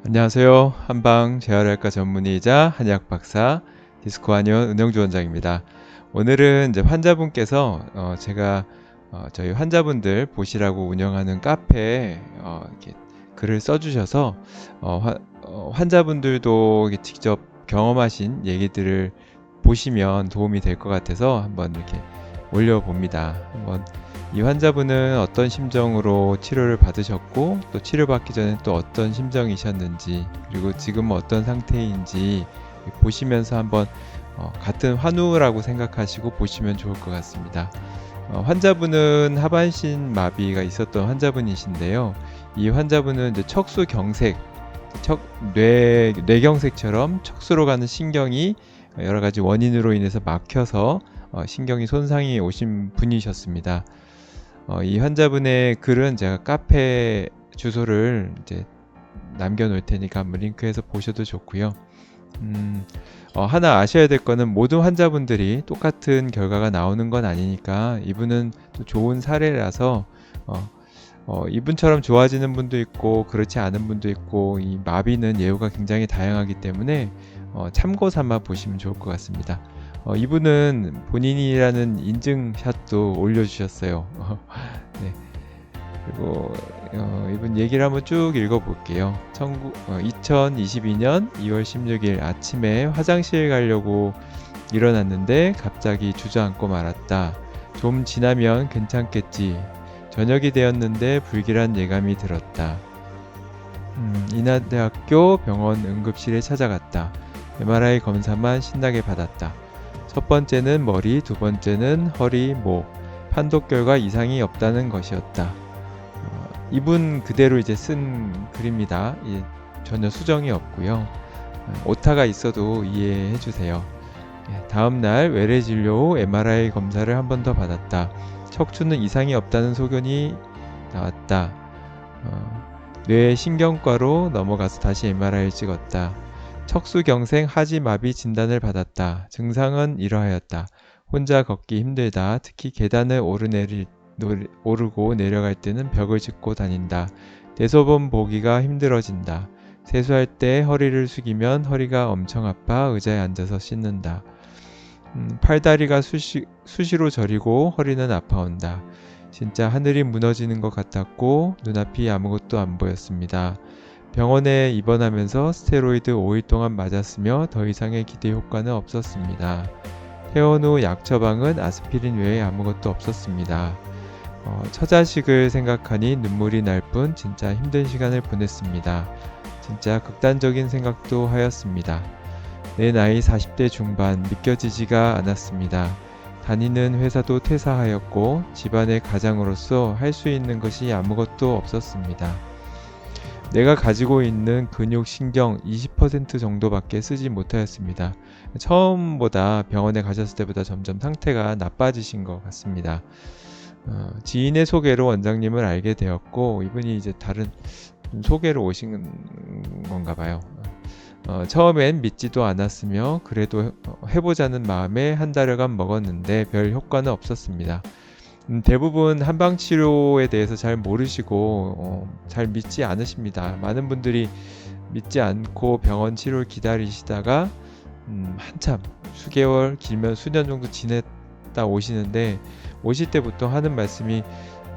안녕하세요. 한방 재활의학과 전문의이자 한의학 박사 디스코 한의원 은영주 원장입니다. 오늘은 이제 환자분께서 제가 저희 환자분들 보시라고 운영하는 카페에 이렇게 글을 써주셔서 환자분들도 이렇게 직접 경험하신 얘기들을 보시면 도움이 될 것 같아서 한번 이렇게 올려봅니다. 한번 이 환자분은 어떤 심정으로 치료를 받으셨고 또 치료받기 전에 또 어떤 심정이셨는지 그리고 지금 어떤 상태인지 보시면서 한번 같은 환우라고 생각하시고 보시면 좋을 것 같습니다. 환자분은 하반신 마비가 있었던 환자분이신데요. 이 환자분은 이제 척수경색, 뇌경색처럼 척수로 가는 신경이 여러 가지 원인으로 인해서 막혀서 신경이 손상이 오신 분이셨습니다. 이 환자분의 글은 제가 카페 주소를 이제 남겨놓을 테니까 한번 링크해서 보셔도 좋고요. 하나 아셔야 될 거는 모든 환자분들이 똑같은 결과가 나오는 건 아니니까 이분은 또 좋은 사례라서 이분처럼 좋아지는 분도 있고 그렇지 않은 분도 있고 이 마비는 예후가 굉장히 다양하기 때문에 참고 삼아 보시면 좋을 것 같습니다. 이분은 본인이라는 인증샷도 올려주셨어요. 네. 그리고 이분 얘기를 한번 쭉 읽어볼게요. 2022년 2월 16일 아침에 화장실 가려고 일어났는데 갑자기 주저앉고 말았다. 좀 지나면 괜찮겠지. 저녁이 되었는데 불길한 예감이 들었다. 인하대학교 병원 응급실에 찾아갔다. MRI 검사만 신나게 받았다. 첫 번째는 머리, 두 번째는 허리, 목. 판독 결과 이상이 없다는 것이었다. 이분 그대로 이제 쓴 글입니다. 전혀 수정이 없고요. 오타가 있어도 이해해 주세요. 다음 날 외래 진료 후 MRI 검사를 한 번 더 받았다. 척추는 이상이 없다는 소견이 나왔다. 뇌신경과로 넘어가서 다시 MRI를 찍었다. 척수경색 하지마비 진단을 받았다. 증상은 이러하였다. 혼자 걷기 힘들다. 특히 계단을 오르고 내려갈 때는 벽을 짚고 다닌다. 대소변 보기가 힘들어진다. 세수할 때 허리를 숙이면 허리가 엄청 아파 의자에 앉아서 씻는다. 팔다리가 수시로 저리고 허리는 아파온다. 진짜 하늘이 무너지는 것 같았고 눈앞이 아무것도 안 보였습니다. 병원에 입원하면서 스테로이드 5일 동안 맞았으며 더 이상의 기대 효과는 없었습니다. 퇴원 후 약 처방은 아스피린 외에 아무것도 없었습니다. 처자식을 생각하니 눈물이 날 뿐 진짜 힘든 시간을 보냈습니다. 진짜 극단적인 생각도 하였습니다. 내 나이 40대 중반 믿겨지지가 않았습니다. 다니는 회사도 퇴사하였고 집안의 가장으로서 할 수 있는 것이 아무것도 없었습니다. 내가 가지고 있는 근육, 신경 20% 정도밖에 쓰지 못하였습니다. 처음보다 병원에 가셨을 때보다 점점 상태가 나빠지신 것 같습니다. 지인의 소개로 원장님을 알게 되었고 이분이 이제 다른 소개로 오신 건가 봐요. 처음엔 믿지도 않았으며 그래도 해보자는 마음에 한 달여간 먹었는데 별 효과는 없었습니다. 대부분 한방치료에 대해서 잘 모르시고 잘 믿지 않으십니다. 많은 분들이 믿지 않고 병원 치료를 기다리시다가 한참 수개월 길면 수년 정도 지냈다 오시는데 오실 때부터 하는 말씀이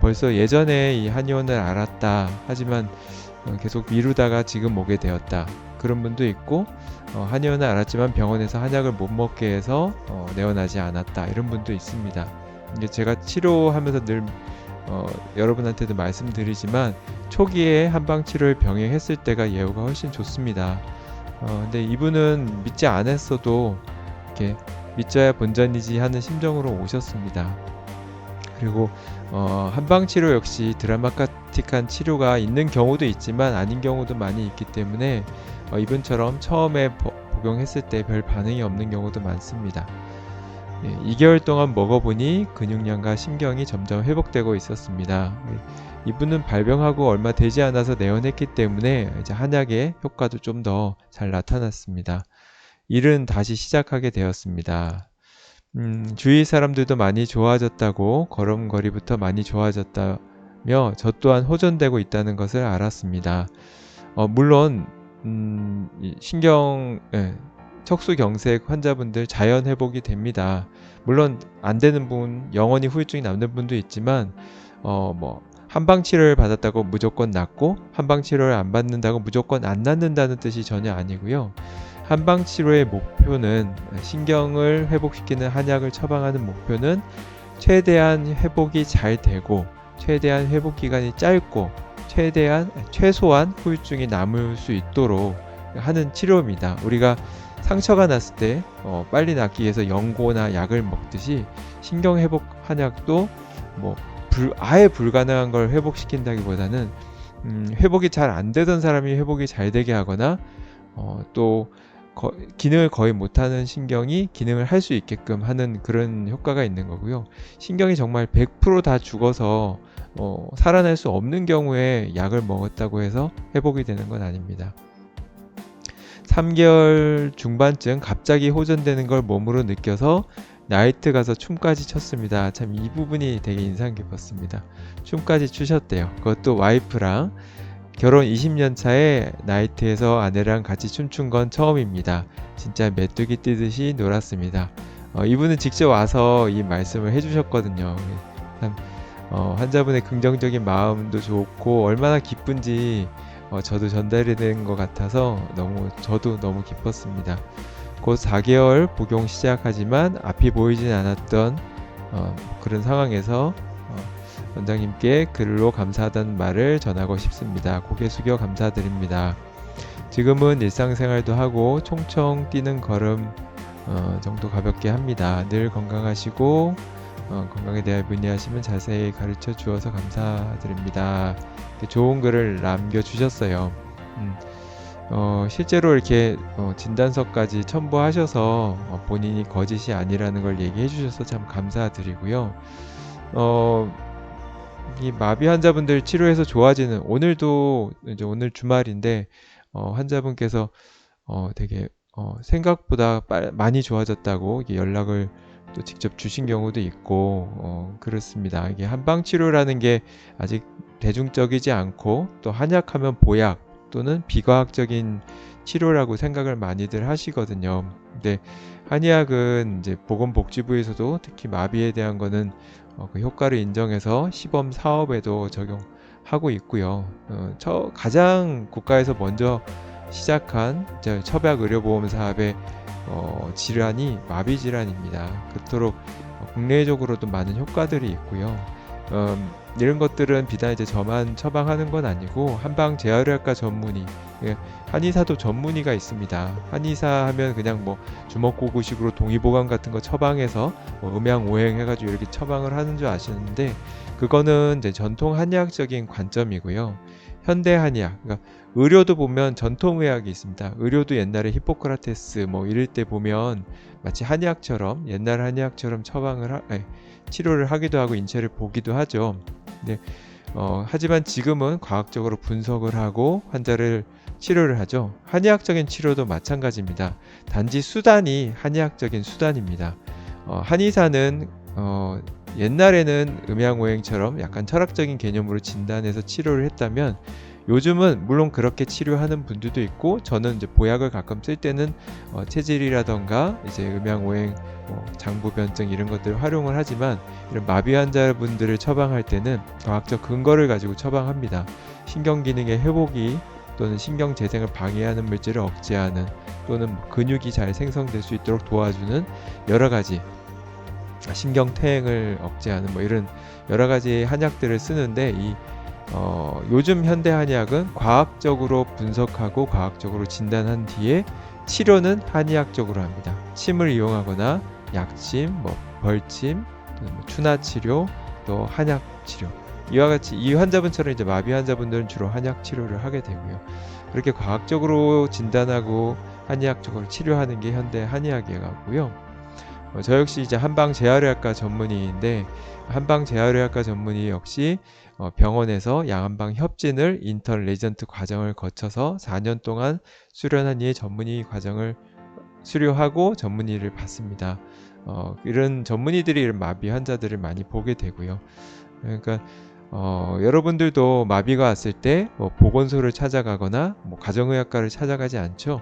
벌써 예전에 이 한의원을 알았다 하지만 계속 미루다가 지금 오게 되었다. 그런 분도 있고 한의원을 알았지만 병원에서 한약을 못 먹게 해서 내원하지 않았다. 이런 분도 있습니다. 이게 제가 치료하면서 늘 여러분한테도 말씀드리지만 초기에 한방치료를 병행했을 때가 예후가 훨씬 좋습니다. 근데 이분은 믿지 않았어도 이렇게 믿져야 본전이지 하는 심정으로 오셨습니다. 그리고 한방치료 역시 드라마틱한 치료가 있는 경우도 있지만 아닌 경우도 많이 있기 때문에 이분처럼 처음에 복용했을 때 별 반응이 없는 경우도 많습니다. 2개월 동안 먹어보니 근육량과 신경이 점점 회복되고 있었습니다. 이분은 발병하고 얼마 되지 않아서 내원했기 때문에 이제 한약의 효과도 좀 더 잘 나타났습니다. 일은 다시 시작하게 되었습니다. 주위 사람들도 많이 좋아졌다고 걸음걸이부터 많이 좋아졌다며 저 또한 호전되고 있다는 것을 알았습니다. 물론 이 신경, 예, 척수경색 환자분들 자연 회복이 됩니다. 물론 안 되는 분, 영원히 후유증이 남는 분도 있지만, 뭐 한방 치료를 받았다고 무조건 낫고 한방 치료를 안 받는다고 무조건 안 낫는다는 뜻이 전혀 아니고요. 한방 치료의 목표는, 신경을 회복시키는 한약을 처방하는 목표는 최대한 회복이 잘 되고 최대한 회복 기간이 짧고 최소한 후유증이 남을 수 있도록 하는 치료입니다. 우리가 상처가 났을 때 빨리 낫기 위해서 연고나 약을 먹듯이 신경회복 한약도 뭐 아예 불가능한 걸 회복시킨다기보다는 회복이 잘 안 되던 사람이 회복이 잘 되게 하거나 또 기능을 거의 못하는 신경이 기능을 할 수 있게끔 하는 그런 효과가 있는 거고요. 신경이 정말 100%다 죽어서 살아날 수 없는 경우에 약을 먹었다고 해서 회복이 되는 건 아닙니다. 3개월 중반쯤 갑자기 호전되는 걸 몸으로 느껴서 나이트 가서 춤까지 췄습니다. 참 이 부분이 되게 인상 깊었습니다. 춤까지 추셨대요. 그것도 와이프랑 결혼 20년 차에 나이트에서 아내랑 같이 춤춘 건 처음입니다. 진짜 메뚜기 뛰듯이 놀았습니다. 이분은 직접 와서 이 말씀을 해주셨거든요. 참, 환자분의 긍정적인 마음도 좋고 얼마나 기쁜지 저도 전달이 된 것 같아서 저도 너무 기뻤습니다. 곧 4개월 복용 시작하지만 앞이 보이진 않았던 그런 상황에서 원장님께 글로 감사하다는 말을 전하고 싶습니다. 고개 숙여 감사드립니다. 지금은 일상생활도 하고 총총 뛰는 걸음 정도 가볍게 합니다. 늘 건강하시고 건강에 대해 문의하시면 자세히 가르쳐 주어서 감사드립니다. 좋은 글을 남겨주셨어요. 실제로 이렇게 진단서까지 첨부하셔서 본인이 거짓이 아니라는 걸 얘기해 주셔서 참 감사드리고요. 이 마비 환자분들 치료해서 좋아지는, 오늘도 이제 오늘 주말인데 환자분께서 되게 생각보다 많이 좋아졌다고 연락을 또 직접 주신 경우도 있고 그렇습니다. 이게 한방 치료라는 게 아직 대중적이지 않고 또 한약하면 보약 또는 비과학적인 치료라고 생각을 많이들 하시거든요. 근데 한의학은 이제 보건복지부에서도 특히 마비에 대한 거는 그 효과를 인정해서 시범 사업에도 적용하고 있고요. 가장 국가에서 먼저 시작한 처박의료보험 사업의 질환이 마비 질환입니다. 그토록 국내적으로도 많은 효과들이 있고요. 이런 것들은 비단 이제 저만 처방하는 건 아니고 한방 재활의학과 전문의, 한의사도 전문의가 있습니다. 한의사 하면 그냥 뭐 주먹구구식으로 동의보감 같은 거 처방해서 음양오행 해가지고 이렇게 처방을 하는 줄 아시는데 그거는 이제 전통 한의학적인 관점이고요. 현대 한의학, 그러니까 의료도 보면 전통의학이 있습니다. 의료도 옛날에 히포크라테스 뭐 이럴 때 보면 마치 한의학처럼 옛날 한의학처럼 치료를 하기도 하고 인체를 보기도 하죠. 근데 하지만 지금은 과학적으로 분석을 하고 환자를 치료를 하죠. 한의학적인 치료도 마찬가지입니다. 단지 수단이 한의학적인 수단입니다. 한의사는 옛날에는 음양오행처럼 약간 철학적인 개념으로 진단해서 치료를 했다면 요즘은 물론 그렇게 치료하는 분들도 있고 저는 이제 보약을 가끔 쓸 때는 체질이라던가 이제 음양오행 장부변증 이런 것들을 활용을 하지만 이런 마비 환자분들을 처방할 때는 과학적 근거를 가지고 처방합니다. 신경기능의 회복이 또는 신경재생을 방해하는 물질을 억제하는 또는 근육이 잘 생성될 수 있도록 도와주는 여러가지 신경퇴행을 억제하는 뭐 이런 여러가지 한약들을 쓰는데 요즘 현대 한의학은 과학적으로 분석하고 과학적으로 진단한 뒤에 치료는 한의학적으로 합니다. 침을 이용하거나 약침, 벌침, 추나 치료, 또 한약 치료. 이와 같이 이 환자분처럼 이제 마비 환자분들은 주로 한약 치료를 하게 되고요. 그렇게 과학적으로 진단하고 한의학적으로 치료하는 게 현대 한의학이고요. 저 역시 이제 한방 재활의학과 전문의인데 한방 재활의학과 전문의 역시 병원에서 양한방 협진을 인턴 레지던트 과정을 거쳐서 4년 동안 수련한의의 전문의 과정을 수료하고 전문의를 받습니다. 이런 전문의들이 이런 마비 환자들을 많이 보게 되고요. 그러니까 여러분들도 마비가 왔을 때 보건소를 찾아가거나 가정의학과를 찾아가지 않죠?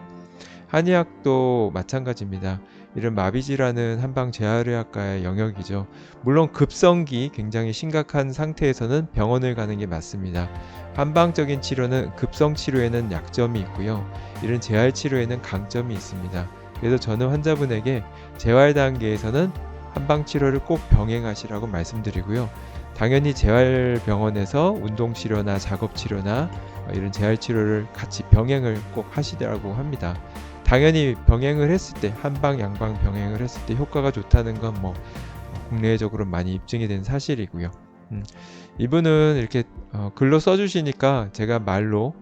한의학도 마찬가지입니다. 이런 마비질환은 한방 재활의학과의 영역이죠. 물론 급성기 굉장히 심각한 상태에서는 병원을 가는 게 맞습니다. 한방적인 치료는 급성 치료에는 약점이 있고요. 이런 재활 치료에는 강점이 있습니다. 그래서 저는 환자분에게 재활 단계에서는 한방 치료를 꼭 병행하시라고 말씀드리고요. 당연히 재활병원에서 운동 치료나 작업 치료나 이런 재활 치료를 같이 병행을 꼭 하시라고 합니다. 당연히 병행을 했을 때 한방 양방 병행을 했을 때 효과가 좋다는 건 국내적으로 많이 입증이 된 사실이고요. 이분은 이렇게 글로 써주시니까 제가 말로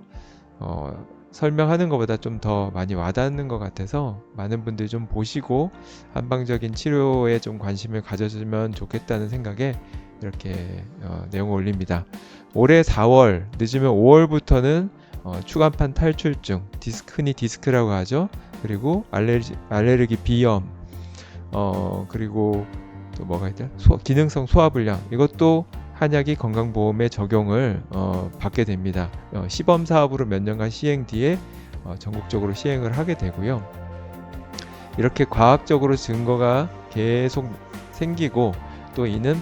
설명하는 것보다 좀 더 많이 와닿는 것 같아서 많은 분들이 좀 보시고 한방적인 치료에 좀 관심을 가져주면 좋겠다는 생각에 이렇게 내용을 올립니다. 올해 4월 늦으면 5월부터는 추간판 탈출증, 흔히 디스크라고 하죠. 그리고 알레르기 비염, 그리고 또 뭐가 있죠? 기능성 소화불량, 이것도 한약이 건강보험에 적용을 받게 됩니다. 시범 사업으로 몇 년간 시행 뒤에 전국적으로 시행을 하게 되고요. 이렇게 과학적으로 증거가 계속 생기고 또 이는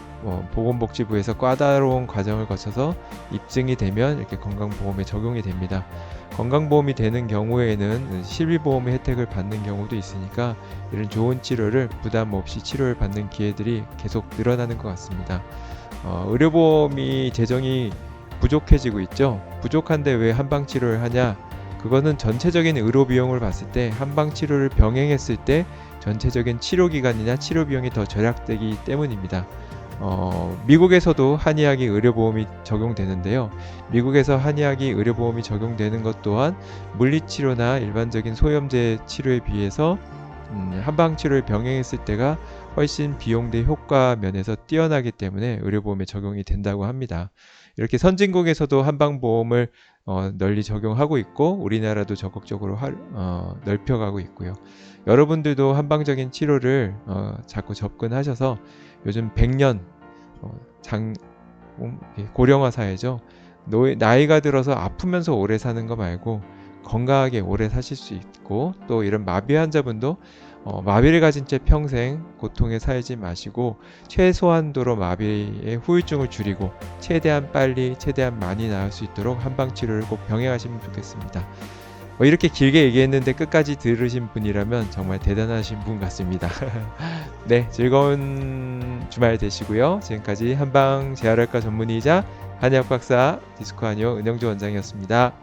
보건복지부에서 까다로운 과정을 거쳐서 입증이 되면 이렇게 건강보험에 적용이 됩니다. 건강보험이 되는 경우에는 실비보험의 혜택을 받는 경우도 있으니까 이런 좋은 치료를 부담 없이 치료를 받는 기회들이 계속 늘어나는 것 같습니다. 의료보험이 재정이 부족해지고 있죠. 부족한데 왜 한방치료를 하냐? 그거는 전체적인 의료 비용을 봤을 때 한방치료를 병행했을 때 전체적인 치료기간이나 치료비용이 더 절약되기 때문입니다. 미국에서도 한의학이 의료보험이 적용되는데요. 미국에서 한의학이 의료보험이 적용되는 것 또한 물리치료나 일반적인 소염제 치료에 비해서 한방치료를 병행했을 때가 훨씬 비용 대 효과 면에서 뛰어나기 때문에 의료보험에 적용이 된다고 합니다. 이렇게 선진국에서도 한방보험을 널리 적용하고 있고 우리나라도 적극적으로 넓혀가고 있고요. 여러분들도 한방적인 치료를 자꾸 접근하셔서 요즘 100년 고령화 사회죠. 나이가 들어서 아프면서 오래 사는 거 말고 건강하게 오래 사실 수 있고 또 이런 마비 환자분도 마비를 가진 채 평생 고통에 살지 마시고 최소한도로 마비의 후유증을 줄이고 최대한 빨리 최대한 많이 나을 수 있도록 한방치료를 꼭 병행하시면 좋겠습니다. 이렇게 길게 얘기했는데 끝까지 들으신 분이라면 정말 대단하신 분 같습니다. 네, 즐거운 주말 되시고요. 지금까지 한방 재활학과 전문의이자 한의학 박사 디스코 한의원 은영주 원장이었습니다.